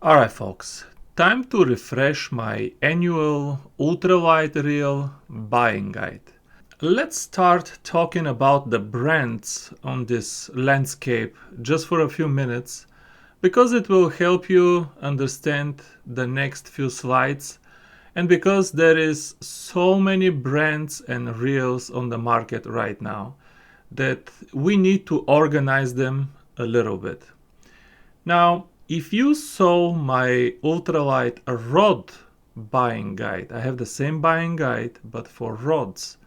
Alright folks, time to refresh my annual ultralight reel buying guide. Let's start talking about the brands on this landscape just for a few minutes because it will help you understand the next few slides and because there is so many brands and reels on the market right now that we need to organize them a little bit. Now, if you saw my ultralight rod buying guide, I have the same buying guide but for rods,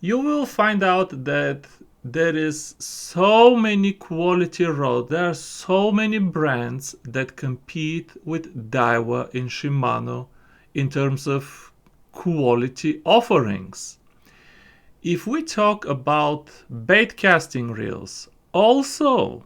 you will find out that there is so many quality rods, there are so many brands that compete with Daiwa and Shimano in terms of quality offerings. If we talk about bait casting reels, also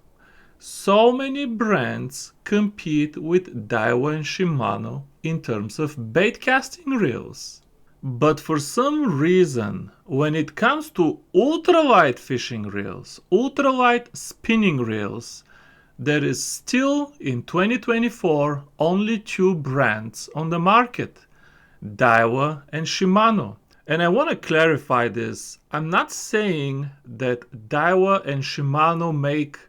so many brands compete with Daiwa and Shimano in terms of bait casting reels. But for some reason, when it comes to ultralight fishing reels, ultralight spinning reels, there is still in 2024 only two brands on the market, Daiwa and Shimano. And I want to clarify this. I'm not saying that Daiwa and Shimano make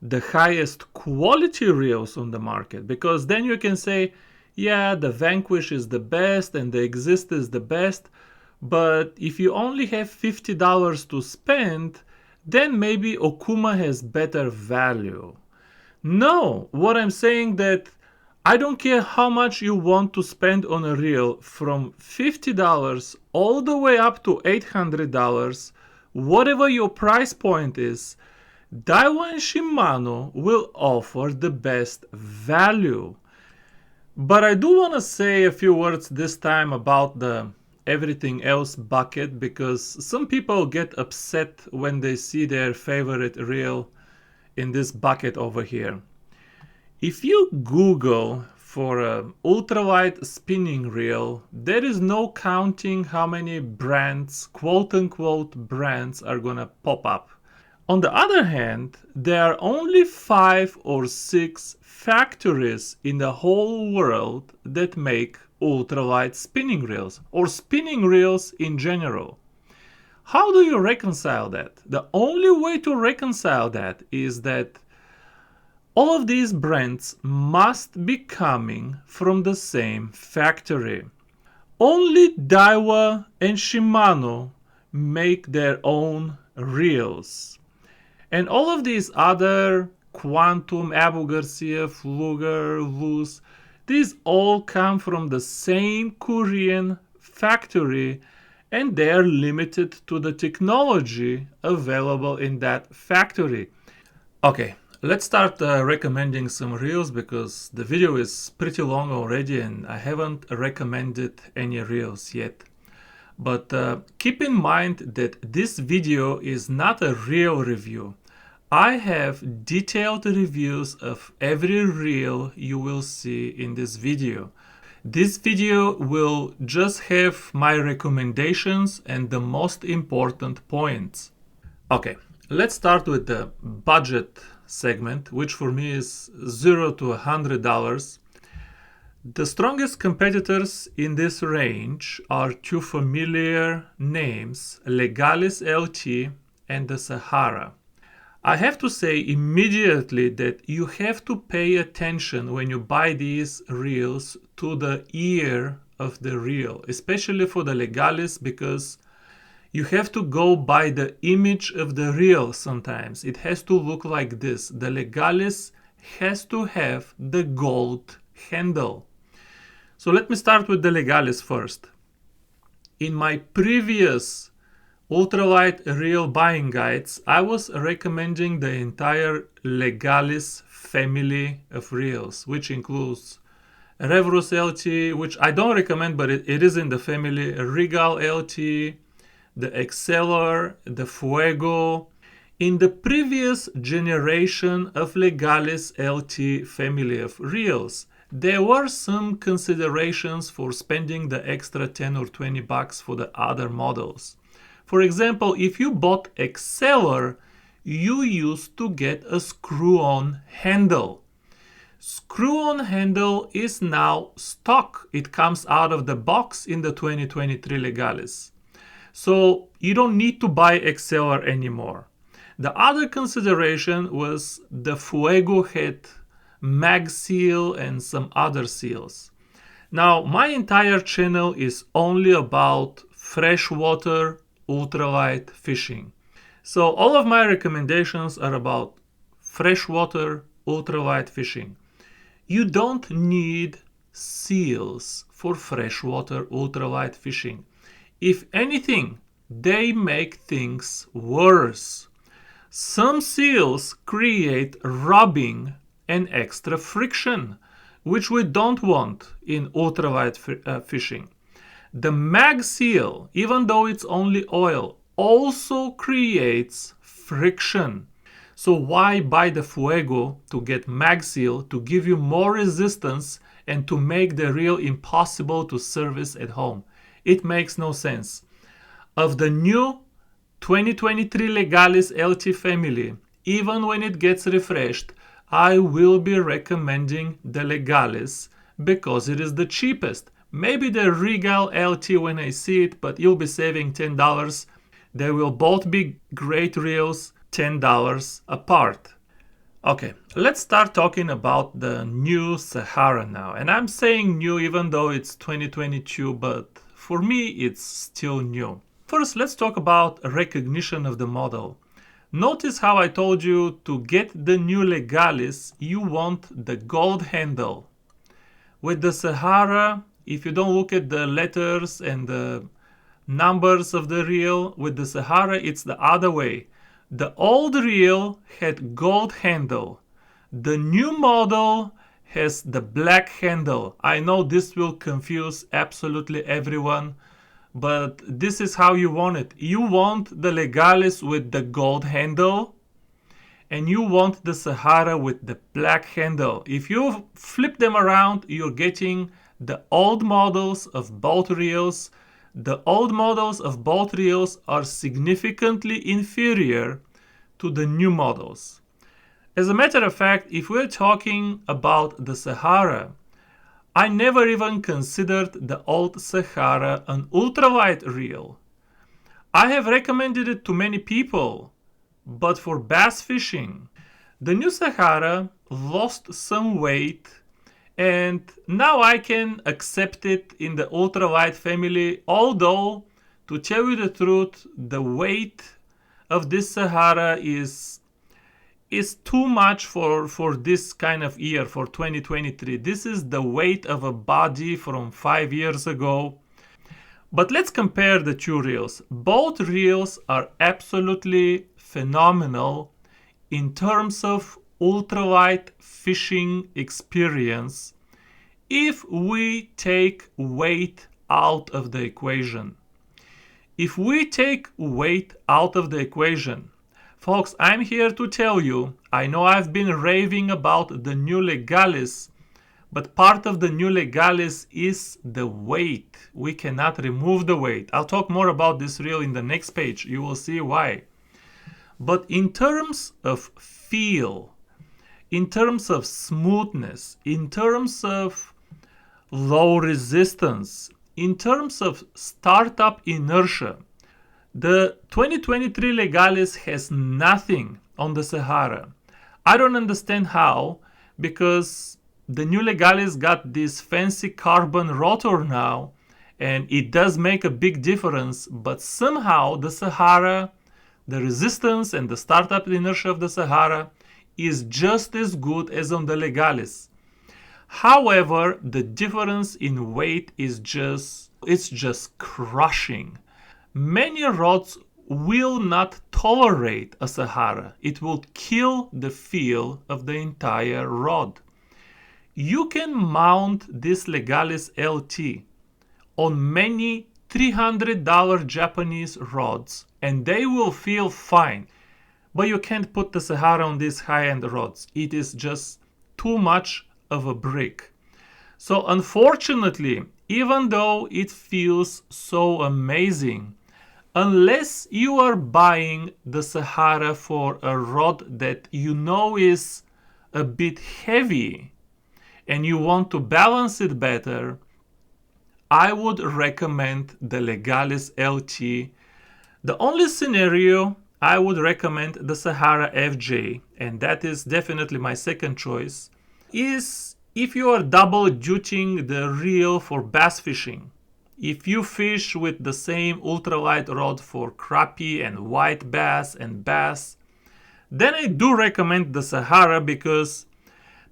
the highest quality reels on the market, because then you can say, yeah, the Vanquish is the best and the Exist is the best, but if you only have $50 to spend, then maybe Okuma has better value. No, what I'm saying that I don't care how much you want to spend on a reel, from $50 all the way up to $800, whatever your price point is, Daiwa and Shimano will offer the best value. But I do want to say a few words this time about the everything else bucket, because some people get upset when they see their favorite reel in this bucket over here. If you Google for an ultralight spinning reel, there is no counting how many brands, quote unquote brands, are gonna pop up. On the other hand, there are only 5 or 6 factories in the whole world that make ultralight spinning reels, or spinning reels in general. How do you reconcile that? The only way to reconcile that is that all of these brands must be coming from the same factory. Only Daiwa and Shimano make their own reels. And all of these other Quantum, Abu Garcia, Fluger, Luz, these all come from the same Korean factory, and they are limited to the technology available in that factory. Okay, let's start recommending some reels, because the video is pretty long already and I haven't recommended any reels yet. But keep in mind that this video is not a reel review. I have detailed reviews of every reel you will see in this video. This video will just have my recommendations and the most important points. Okay, let's start with the budget segment, which for me is $0 to $100. The strongest competitors in this range are two familiar names, Legalis LT and the Sahara. I have to say immediately that you have to pay attention when you buy these reels to the ear of the reel, especially for the Legalis, because you have to go by the image of the reel sometimes. It has to look like this. The Legalis has to have the gold handle. So let me start with the Legalis first. In my previous ultralight reel buying guides, I was recommending the entire Legalis family of reels, which includes Revrus LT, which I don't recommend, but it is in the family, Regal LT, the Exceller, the Fuego. In the previous generation of Legalis LT family of reels, there were some considerations for spending the extra 10 or 20 bucks for the other models. For example, if you bought Exceller, you used to get a screw-on handle. Screw-on handle is now stock. It comes out of the box in the 2023 Legalis. So you don't need to buy Exceller anymore. The other consideration was the Fuego had mag seal and some other seals. Now my entire channel is only about freshwater ultralight fishing. So all of my recommendations are about freshwater ultralight fishing. You don't need seals for freshwater ultralight fishing. If anything, they make things worse. Some seals create rubbing and extra friction, which we don't want in ultralight fishing. The mag seal, even though it's only oil, also creates friction. So why buy the Fuego to get mag seal to give you more resistance and to make the reel impossible to service at home? It makes no sense. Of the new 2023 Legalis LT family, even when it gets refreshed, I will be recommending the Legalis because it is the cheapest. Maybe the Regal LT when I see it, but you'll be saving $10. They will both be great reels, $10 apart. Okay, let's start talking about the new Sahara now. And I'm saying new even though it's 2022, but for me it's still new. First, let's talk about recognition of the model. Notice how I told you to get the new Legalis, you want the gold handle. With the Sahara, if you don't look at the letters and the numbers of the reel, with the Sahara it's the other way. The old reel had gold handle. The new model has the black handle. I know this will confuse absolutely everyone, but this is how you want it. You want the Legalis with the gold handle, and you want the Sahara with the black handle. If you flip them around, you're getting the old models of both reels. The old models of both reels are significantly inferior to the new models. As a matter of fact, if we're talking about the Sahara, I never even considered the old Sahara an ultralight reel. I have recommended it to many people, but for bass fishing, the new Sahara lost some weight, and now I can accept it in the ultralight family, although to tell you the truth, the weight of this Sahara is too much for this kind of year, for 2023. This is the weight of a body from 5 years ago. But let's compare the two reels. Both reels are absolutely phenomenal in terms of ultralight fishing experience if we take weight out of the equation. If we take weight out of the equation, folks, I'm here to tell you, I know I've been raving about the new Legalis, but part of the new Legalis is the weight. We cannot remove the weight. I'll talk more about this reel in the next page. You will see why. But in terms of feel, in terms of smoothness, in terms of low resistance, in terms of startup inertia, the 2023 Legalis has nothing on the Sahara. I don't understand how, because the new Legalis got this fancy carbon rotor now, and it does make a big difference, but somehow the Sahara, the resistance and the startup inertia of the Sahara is just as good as on the Legalis. However, the difference in weight is just crushing. Many rods will not tolerate a Sahara. It will kill the feel of the entire rod. You can mount this Legalis LT on many $300 Japanese rods and they will feel fine. But you can't put the Sahara on these high-end rods. It is just too much of a brick. So unfortunately, even though it feels so amazing, unless you are buying the Sahara for a rod that you know is a bit heavy, and you want to balance it better, I would recommend the Legalis LT. The only scenario I would recommend the Sahara FJ, and that is definitely my second choice, is if you are double dutying the reel for bass fishing. If you fish with the same ultralight rod for crappie and white bass and bass, then I do recommend the Sahara, because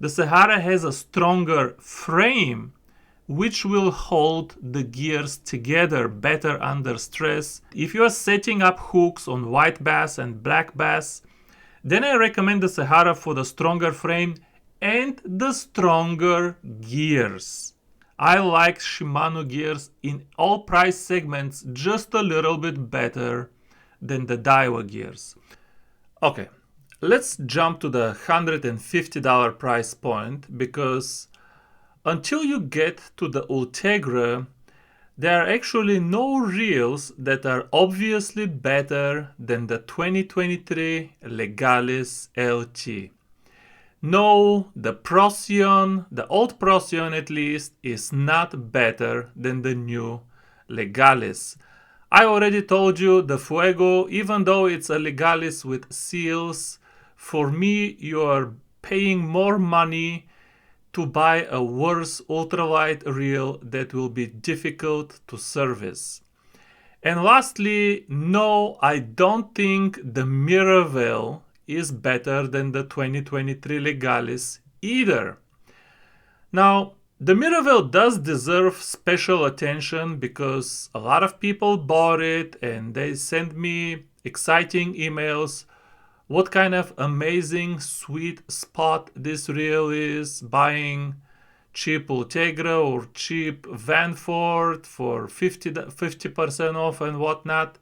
the Sahara has a stronger frame which will hold the gears together better under stress. If you are setting up hooks on white bass and black bass, then I recommend the Sahara for the stronger frame and the stronger gears. I like Shimano gears in all price segments just a little bit better than the Daiwa gears. Okay, let's jump to the $150 price point, because until you get to the Ultegra, there are actually no reels that are obviously better than the 2023 Legalis LT. No, the Procyon, the old Procyon at least, is not better than the new Legalis. I already told you the Fuego, even though it's a Legalis with seals, for me you are paying more money to buy a worse ultralight reel that will be difficult to service. And lastly, no, I don't think the Miravel is better than the 2023 Legalis either. Now, the Miravel does deserve special attention because a lot of people bought it and they sent me exciting emails. What kind of amazing sweet spot this reel is, buying cheap Ultegra or cheap Vanford for 50% off and whatnot.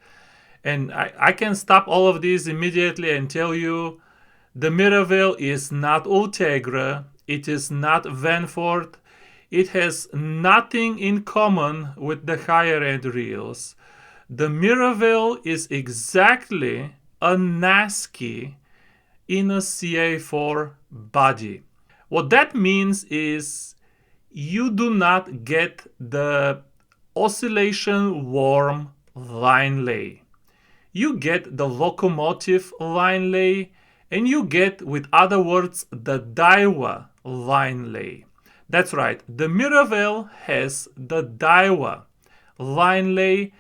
And I can stop all of these immediately and tell you the Miravel is not Ultegra, it is not Vanford, it has nothing in common with the higher end reels. The Miravel is exactly a Nasky in a CA4 body. What that means is you do not get the oscillation worm line lay. You get the locomotive line lay, and you get, with other words, the Daiwa line lay. That's right, the Miravel has the Daiwa line lay,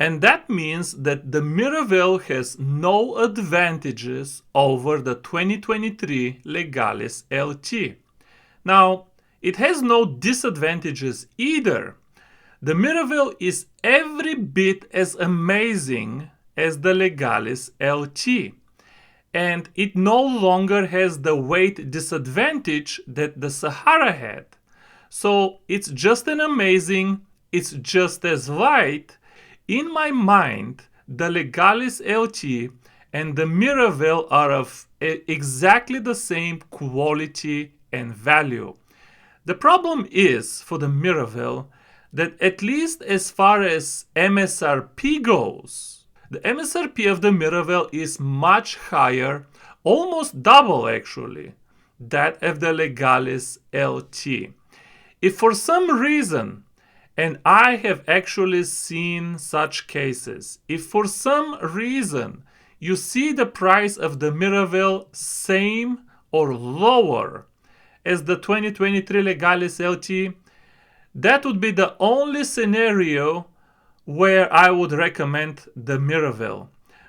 and that means that the Miravel has no advantages over the 2023 Legalis LT. Now, it has no disadvantages either. The Miravel is every bit as amazing as the Legalis LT, and it no longer has the weight disadvantage that the Sahara had. So it's just an amazing, it's just as light. In my mind, the Legalis LT and the Miravel are of exactly the same quality and value. The problem is, for the Miravel, that at least as far as MSRP goes, the MSRP of the Miravel is much higher, almost double actually, that of the Legalis LT. If for some reason, and I have actually seen such cases, if for some reason you see the price of the Miravel same or lower as the 2023 Legalis LT, that would be the only scenario where I would recommend the Miravel.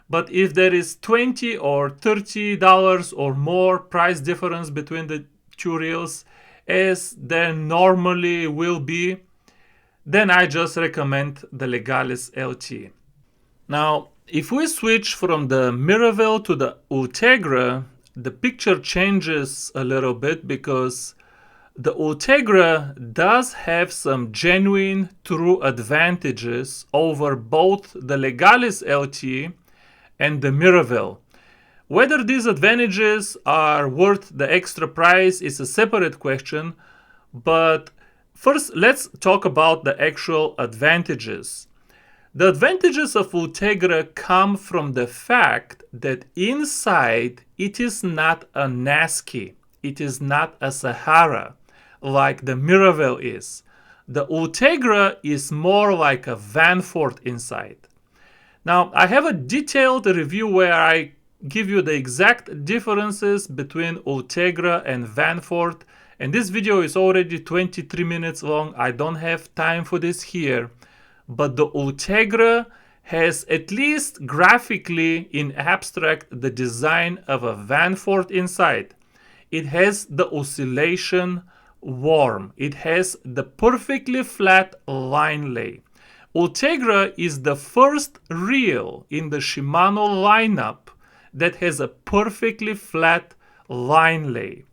But if there is $20 or $30 or more price difference between the two reels, as there normally will be, then I just recommend the Legalis LT. Now, if we switch from the Miravel to the Ultegra, the picture changes a little bit, because the Ultegra does have some genuine true advantages over both the Legalis LT and the Miravel. Whether these advantages are worth the extra price is a separate question, but first let's talk about the actual advantages. The advantages of Ultegra come from the fact that inside it is not a Nasky, it is not a Sahara. like the Miraval is. The Ultegra is more like a Vanfort insight. Now, I have a detailed review where I give you the exact differences between Ultegra and Vanfort, and this video is already 23 minutes long. I don't have time for this here, but the Ultegra has, at least graphically in abstract, the design of a Vanfort inside. It has the oscillation worm. It has the perfectly flat line lay. Ultegra is the first reel in the Shimano lineup that has a perfectly flat line lay.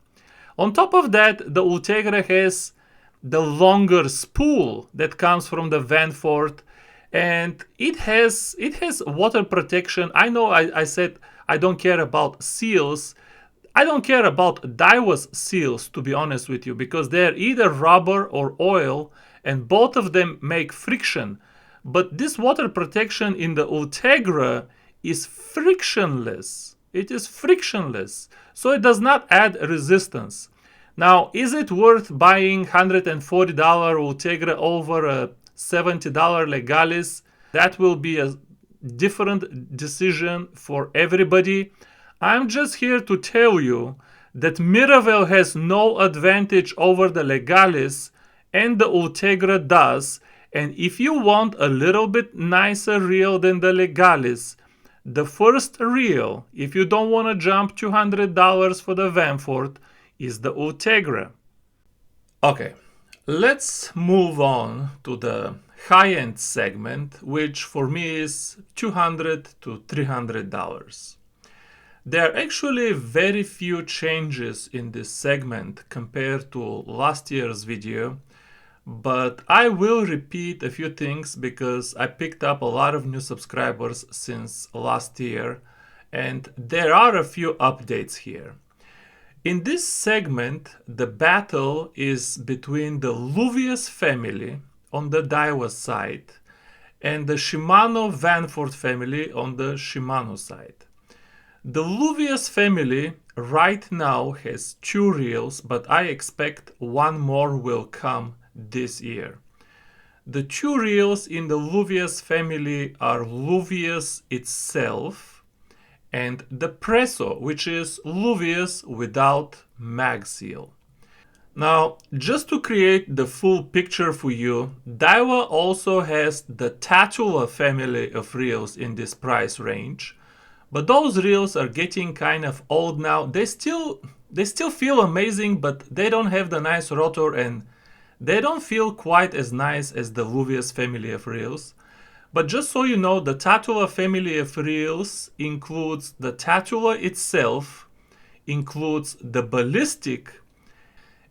On top of that, the Ultegra has the longer spool that comes from the Vanfort, and it has water protection. I know I said I don't care about seals. I don't care about Daiwa's seals, to be honest with you, because they're either rubber or oil, and both of them make friction. But this water protection in the Ultegra is frictionless. It is frictionless, so it does not add resistance. Now, is it worth buying $140 Ultegra over a $70 Legalis? That will be a different decision for everybody. I'm just here to tell you that Miraval has no advantage over the Legalis, and the Ultegra does. And if you want a little bit nicer reel than the Legalis, the first reel, if you don't want to jump $200 for the Vanfort, is the Ultegra. Okay, let's move on to the high-end segment, which for me is $200 to $300. There are actually very few changes in this segment compared to last year's video, but I will repeat a few things because I picked up a lot of new subscribers since last year, and there are a few updates here. In this segment, the battle is between the Luvias family on the Daiwa side and the Shimano Vanfort family on the Shimano side. The Luvias family right now has 2 reels, but I expect one more will come this year. The 2 reels in the Luvias family are Luvias itself and the Presso, which is Luvias without mag seal. Now, just to create the full picture for you, Daiwa also has the Tatula family of reels in this price range. But those reels are getting kind of old now. They still feel amazing, but they don't have the nice rotor and they don't feel quite as nice as the Luvias family of reels. But just so you know, the Tatula family of reels includes the Tatula itself, includes the ballistic,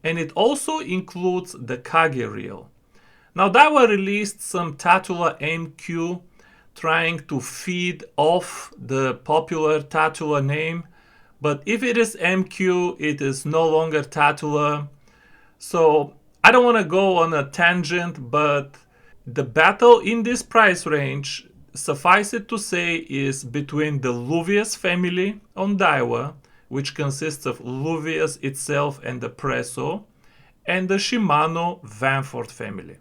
and it also includes the Kage reel. Now, Daiwa released some Tatula MQ trying to feed off the popular Tatula name, but if it is MQ, it is no longer Tatula. So I don't want to go on a tangent, but the battle in this price range, suffice it to say, is between the Luvias family on Daiwa, which consists of Luvias itself and the Presso, and the Shimano Vanfort family.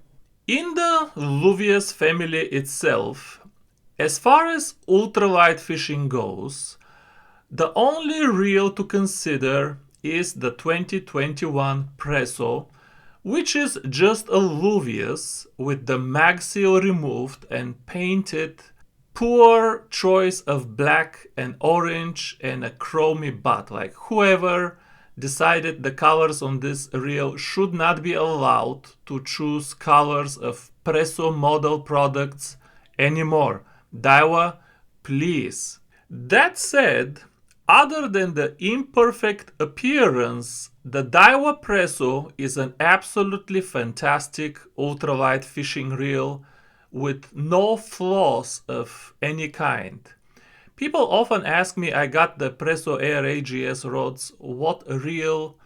In the Luvias family itself, as far as ultralight fishing goes, the only reel to consider is the 2021 Presso, which is just a Luvias with the mag seal removed and painted. Poor choice of black and orange and a chromy butt. Like, whoever decided the colors on this reel should not be allowed to choose colors of Presso model products anymore. Daiwa, please. That said, other than the imperfect appearance, the Daiwa Presso is an absolutely fantastic ultralight fishing reel with no flaws of any kind. People often ask me, I got the Presso Air AGS rods, what reel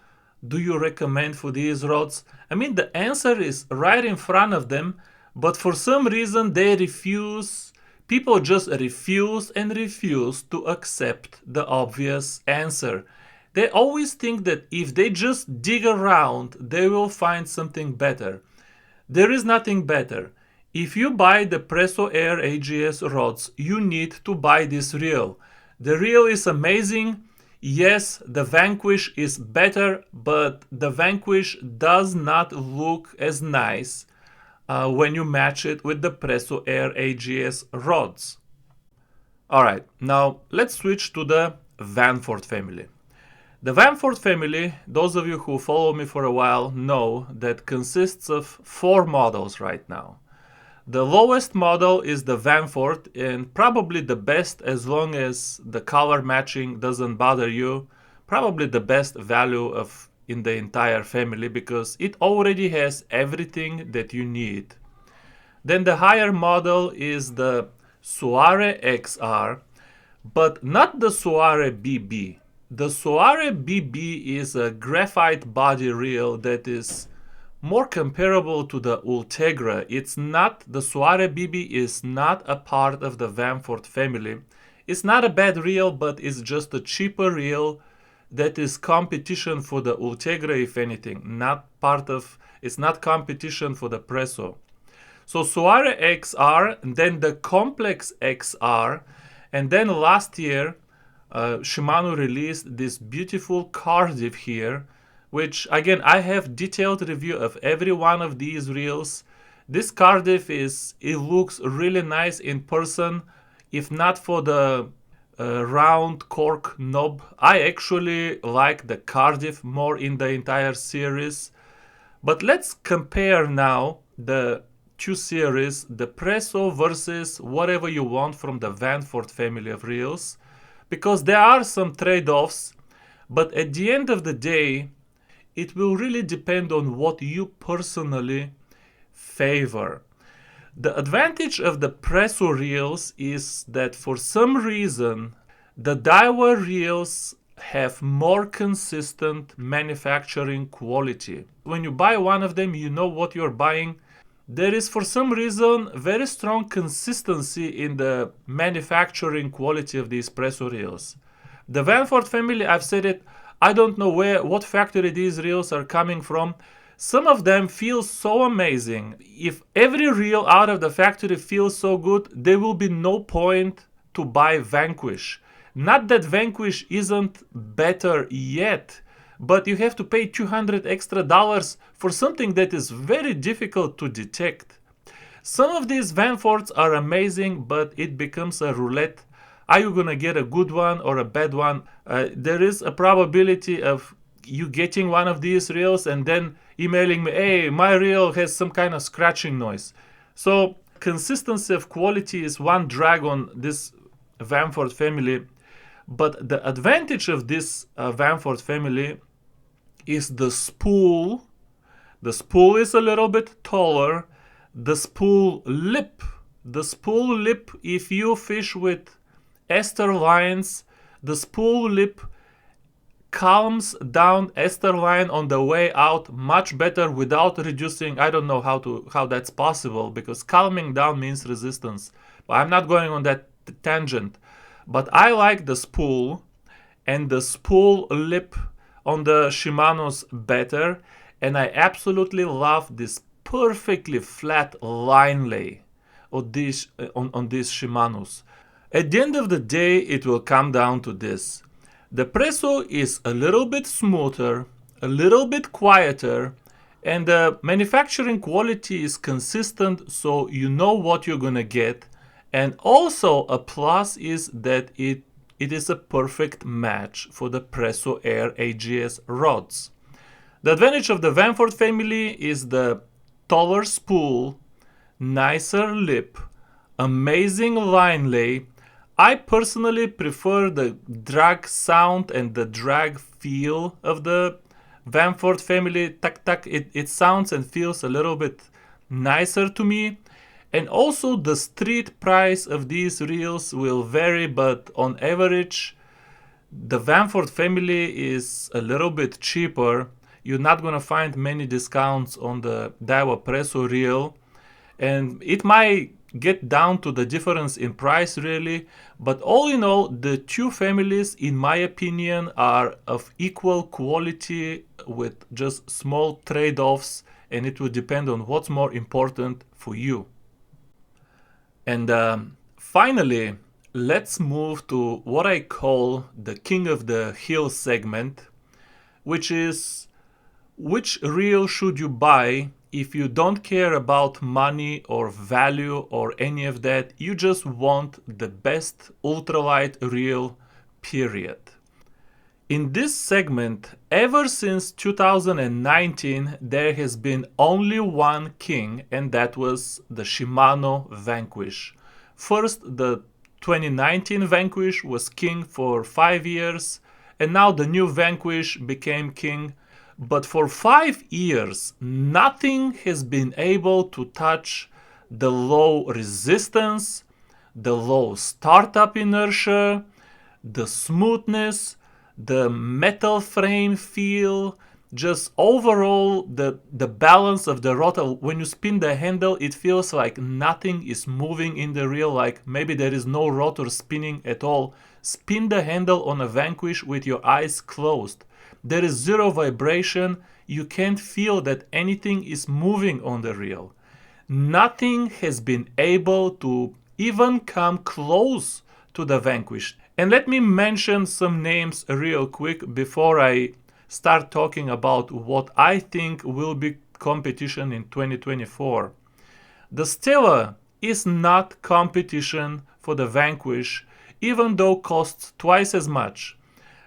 do you recommend for these rods? I mean, the answer is right in front of them, but for some reason they refuse. People just refuse and refuse to accept the obvious answer. They always think that if they just dig around, they will find something better. There is nothing better. If you buy the Presso Air AGS rods, you need to buy this reel. The reel is amazing. Yes, the Vanquish is better, but the Vanquish does not look as nice when you match it with the Presso Air AGS rods. Alright, now let's switch to the Vanford family. The Vanford family, those of you who follow me for a while know that consists of 4 models right now. The lowest model is the Vanford, and probably the best as long as the color matching doesn't bother you. Probably the best value in the entire family because it already has everything that you need. Then the higher model is the Soare XR, but not the Soare BB. The Soare BB is a graphite body reel that is more comparable to the Ultegra. The Soare BB is not a part of the Vanford family. It's not a bad reel, but it's just a cheaper reel that is competition for the Ultegra, if anything. It's not competition for the Presso. So Soare XR, then the Complex XR, and then last year Shimano released this beautiful Cardiff here, which again I have detailed review of every one of these reels. This Cardiff it looks really nice in person, if not for the round cork knob. I actually like the Cardiff more in the entire series. But let's compare now the 2 series, the Presso versus whatever you want from the Vanford family of reels, because there are some trade-offs, but at the end of the day, it will really depend on what you personally favor. The advantage of the Presso reels is that for some reason, the Daiwa reels have more consistent manufacturing quality. When you buy one of them, you know what you're buying. There is for some reason very strong consistency in the manufacturing quality of these Presso reels. The Vanford family, I've said it, I don't know what factory these reels are coming from. Some of them feel so amazing. If every reel out of the factory feels so good, there will be no point to buy Vanquish. Not that Vanquish isn't better yet, but you have to pay $200 extra for something that is very difficult to detect. Some of these Vanfords are amazing, but it becomes a roulette. Are you gonna get a good one or a bad one? There is a probability of you getting one of these reels and then emailing me, hey, my reel has some kind of scratching noise. So consistency of quality is one drag on this Vanford family. But the advantage of this Vanford family is the spool. The spool is a little bit taller. The spool lip, if you fish with ester lines, the spool lip calms down ester line on the way out much better without reducing. I don't know how that's possible, because calming down means resistance. But I'm not going on that tangent. But I like the spool and the spool lip on the Shimano's better, and I absolutely love this perfectly flat line lay on these Shimano's. At the end of the day, it will come down to this. The Presso is a little bit smoother, a little bit quieter, and the manufacturing quality is consistent, so you know what you're gonna get. And also a plus is that it is a perfect match for the Presso Air AGS rods. The advantage of the Vanford family is the taller spool, nicer lip, amazing line lay. I personally prefer the drag sound and the drag feel of the Vanford family. It sounds and feels a little bit nicer to me. And also the street price of these reels will vary, but on average, the Vanford family is a little bit cheaper. You're not going to find many discounts on the Daiwa Presso reel. And it might get down to the difference in price really, but all in all, the two families, in my opinion, are of equal quality with just small trade-offs, and it will depend on what's more important for you. And finally, let's move to what I call the King of the Hill segment, which is which reel should you buy if you don't care about money or value or any of that. You just want the best ultralight reel, period. In this segment, ever since 2019, there has been only one king, and that was the Shimano Vanquish. First, the 2019 Vanquish was king for 5 years, and now the new Vanquish became king. But for 5 years, nothing has been able to touch the low resistance, the low startup inertia, the smoothness, the metal frame feel, just overall the balance of the rotor. When you spin the handle, it feels like nothing is moving in the reel, like maybe there is no rotor spinning at all. Spin the handle on a Vanquish with your eyes closed. There is zero vibration. You can't feel that anything is moving on the reel. Nothing has been able to even come close to the Vanquish. And let me mention some names real quick before I start talking about what I think will be competition in 2024. The Stella is not competition for the Vanquish, even though costs twice as much.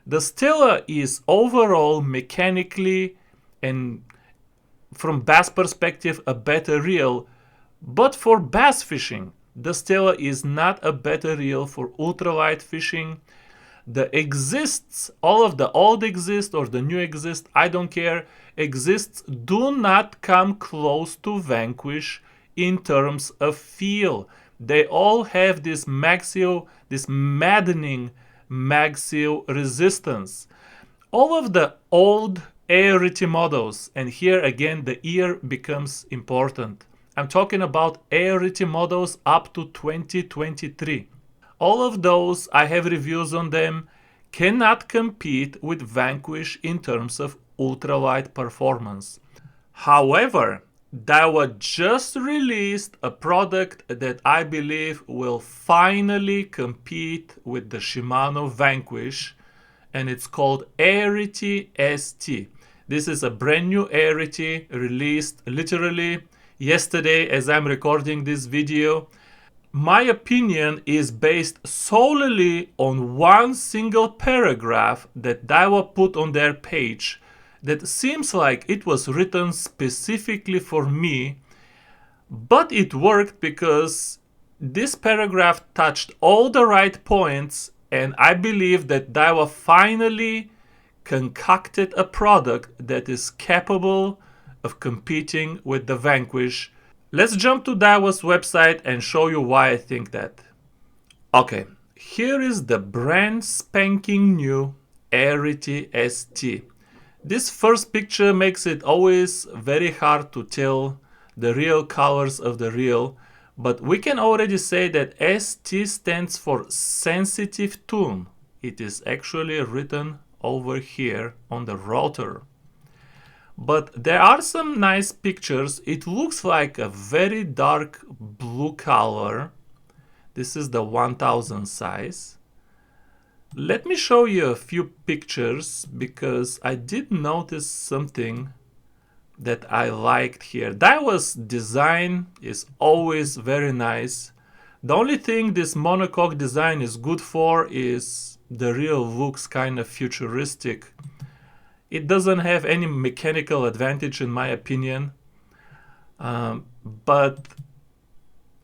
The Stella is overall mechanically and from bass perspective a better reel, but for bass fishing, the Stella is not a better reel for ultralight fishing. The exists, all of the old exist or the new exist, I don't care, exists do not come close to Vanquish in terms of feel. They all have this maddening maxil resistance. All of the old ART models, and here again the ear becomes important. I'm talking about ART models up to 2023. All of those, I have reviews on them, cannot compete with Vanquish in terms of ultralight performance. However, Daiwa just released a product that I believe will finally compete with the Shimano Vanquish, and it's called ART ST. This is a brand new ART released literally yesterday as I'm recording this video. My opinion is based solely on one single paragraph that Daiwa put on their page that seems like it was written specifically for me, but it worked because this paragraph touched all the right points, and I believe that Daiwa finally concocted a product that is capable of competing with the Vanquish. Let's jump to Daiwa's website and show you why I think that. Okay, here is the brand spanking new ART ST. This first picture makes it always very hard to tell the real colors of the reel, but we can already say that ST stands for sensitive tune. It is actually written over here on the rotor. But there are some nice pictures. It looks like a very dark blue color. This is the 1000 size. Let me show you a few pictures because I did notice something that I liked here. Daiwa's design is always very nice. The only thing this monocoque design is good for is the reel looks kind of futuristic. It doesn't have any mechanical advantage in my opinion, but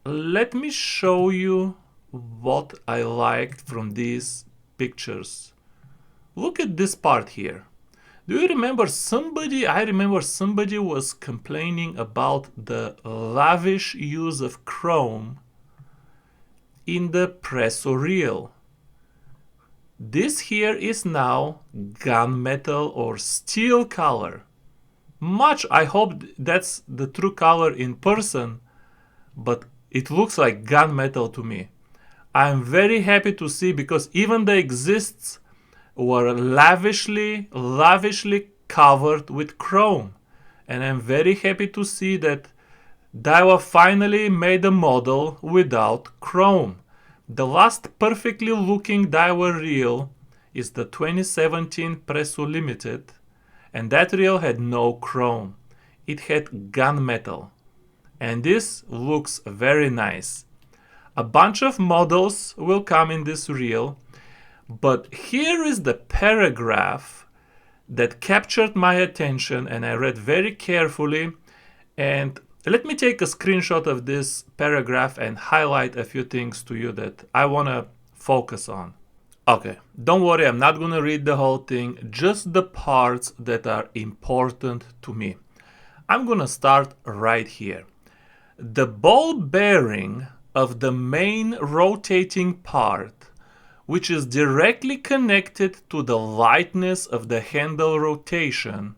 let me show you what I liked from these pictures. Look at this part here. Do you remember somebody? I remember somebody was complaining about the lavish use of chrome in the Presso reel. This here is now gunmetal or steel color. I hope that's the true color in person, but it looks like gunmetal to me. I'm very happy to see, because even the exists were lavishly covered with chrome. And I'm very happy to see that Daiwa finally made a model without chrome. The last perfectly looking Daiwa reel is the 2017 Presso Limited, and that reel had no chrome. It had gunmetal. And this looks very nice. A bunch of models will come in this reel, but here is the paragraph that captured my attention, and I read very carefully. And let me take a screenshot of this paragraph and highlight a few things to you that I want to focus on. Okay, don't worry, I'm not going to read the whole thing, just the parts that are important to me. I'm going to start right here. The ball bearing of the main rotating part, which is directly connected to the lightness of the handle rotation.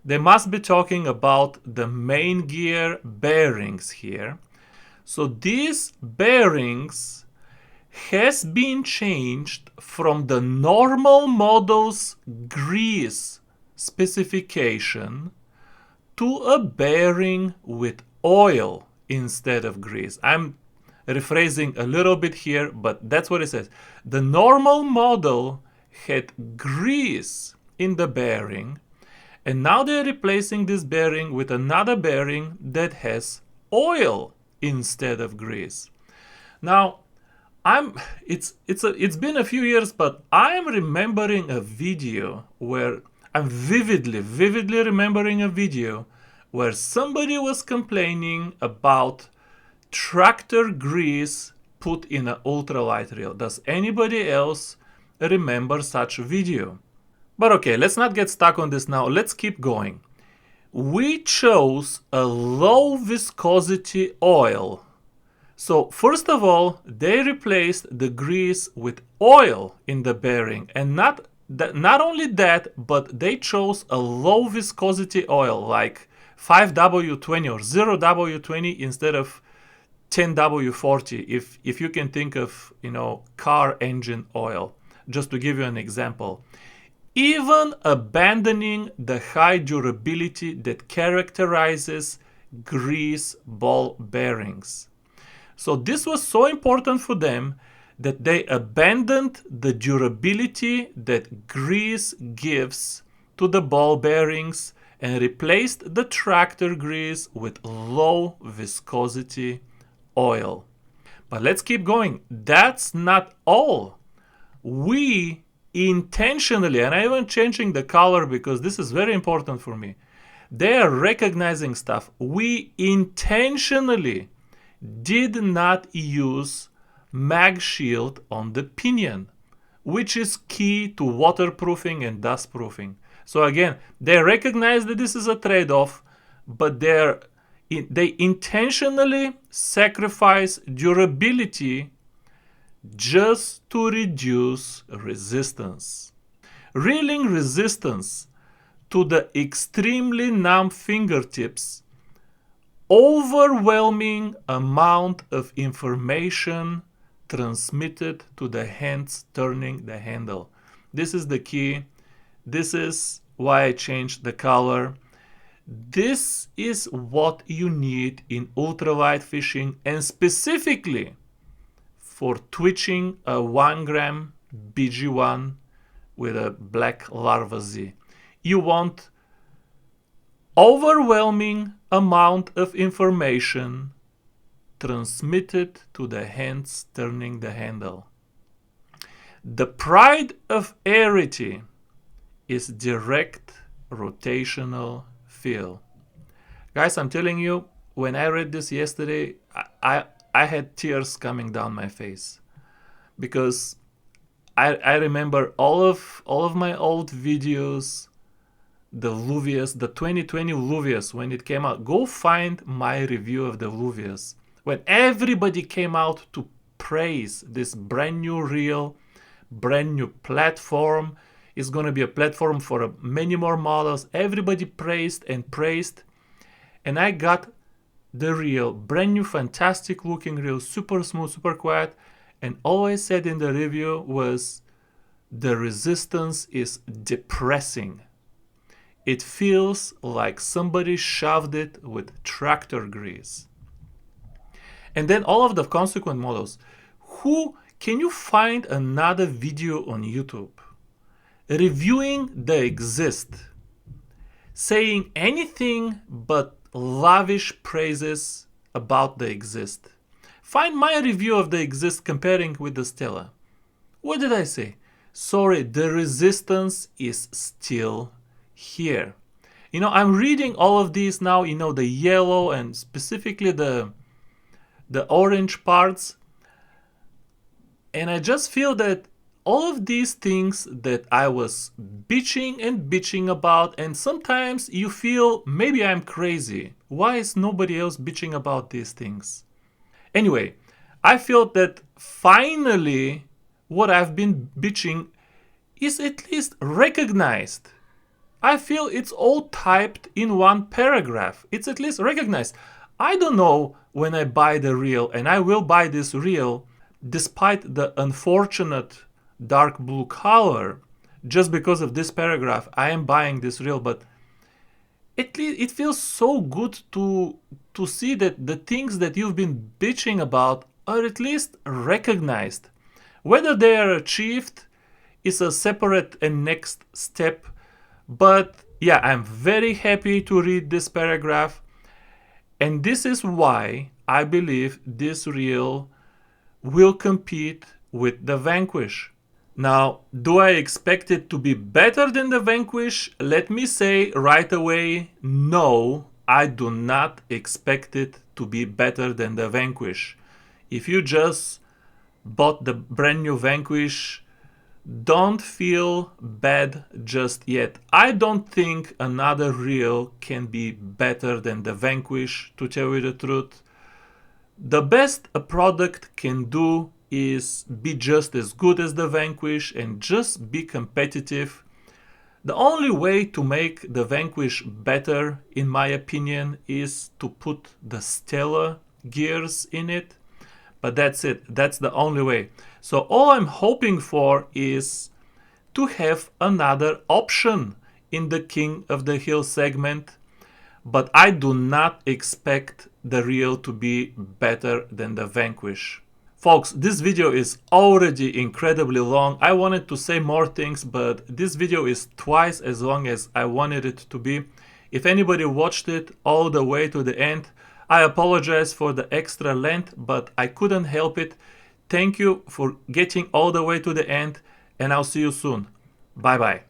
They must be talking about the main gear bearings here. So these bearings has been changed from the normal model's grease specification to a bearing with oil instead of grease. I'm rephrasing a little bit here, but that's what it says. The normal model had grease in the bearing, and now they're replacing this bearing with another bearing that has oil instead of grease. Now, it's been a few years, but I'm remembering a video where I'm vividly remembering a video where somebody was complaining about tractor grease put in an ultralight reel. Does anybody else remember such a video? But okay, let's not get stuck on this now. Let's keep going. We chose a low viscosity oil. So first of all, they replaced the grease with oil in the bearing, and not only that, but they chose a low viscosity oil like 5W20 or 0W20 instead of 10W40, if you can think of, car engine oil, just to give you an example. Even abandoning the high durability that characterizes grease ball bearings. So this was so important for them that they abandoned the durability that grease gives to the ball bearings and replaced the tractor grease with low viscosity oil. But let's keep going. That's not all. We intentionally, and I'm even changing the color because this is very important for me. They are recognizing stuff. We intentionally did not use mag shield on the pinion, which is key to waterproofing and dust proofing. So again, they recognize that this is a trade-off, but they intentionally sacrifice durability just to reduce resistance. Reeling resistance to the extremely numb fingertips, overwhelming amount of information transmitted to the hands turning the handle. This is the key. This is why I changed the color. This is what you need in ultralight fishing, and specifically for twitching a 1 gram BG-1 with a black larva Z. You want overwhelming amount of information transmitted to the hands turning the handle. The pride of Arity is direct rotational feel. Guys, I'm telling you, when I read this yesterday, I had tears coming down my face, because I remember all of my old videos, the Luvias, the 2020 Luvias, when it came out. Go find my review of the Luvias, when everybody came out to praise this brand new reel, brand new platform. It's going to be a platform for many more models. Everybody praised and praised, and I got the reel, brand new, fantastic looking reel, super smooth, super quiet, and all I said in the review was the resistance is depressing. It feels like somebody shoved it with tractor grease. And then all of the consequent models. Can you find another video on YouTube reviewing the Exist, saying anything but lavish praises about the Exist? Find my review of the Exist comparing with the Stella. What did I say? Sorry, the resistance is still here. I'm reading all of these now, the yellow and specifically the orange parts. And I just feel that all of these things that I was bitching about, and sometimes you feel maybe I'm crazy. Why is nobody else bitching about these things? Anyway, I feel that finally what I've been bitching is at least recognized. I feel it's all typed in one paragraph. It's at least recognized. I don't know when I buy the reel, and I will buy this reel despite the unfortunate dark blue color. Just because of this paragraph, I am buying this reel, but at least it feels so good to see that the things that you've been bitching about are at least recognized. Whether they are achieved is a separate and next step. But yeah, I'm very happy to read this paragraph. And this is why I believe this reel will compete with the Vanquish. Now, do I expect it to be better than the Vanquish? Let me say right away, no, I do not expect it to be better than the Vanquish. If you just bought the brand new Vanquish, don't feel bad just yet. I don't think another reel can be better than the Vanquish, to tell you the truth. The best a product can do is be just as good as the Vanquish and just be competitive. The only way to make the Vanquish better, in my opinion, is to put the Stella gears in it. But that's it. That's the only way. So all I'm hoping for is to have another option in the King of the Hill segment. But I do not expect the reel to be better than the Vanquish. Folks, this video is already incredibly long. I wanted to say more things, but this video is twice as long as I wanted it to be. If anybody watched it all the way to the end, I apologize for the extra length, but I couldn't help it. Thank you for getting all the way to the end, and I'll see you soon. Bye bye.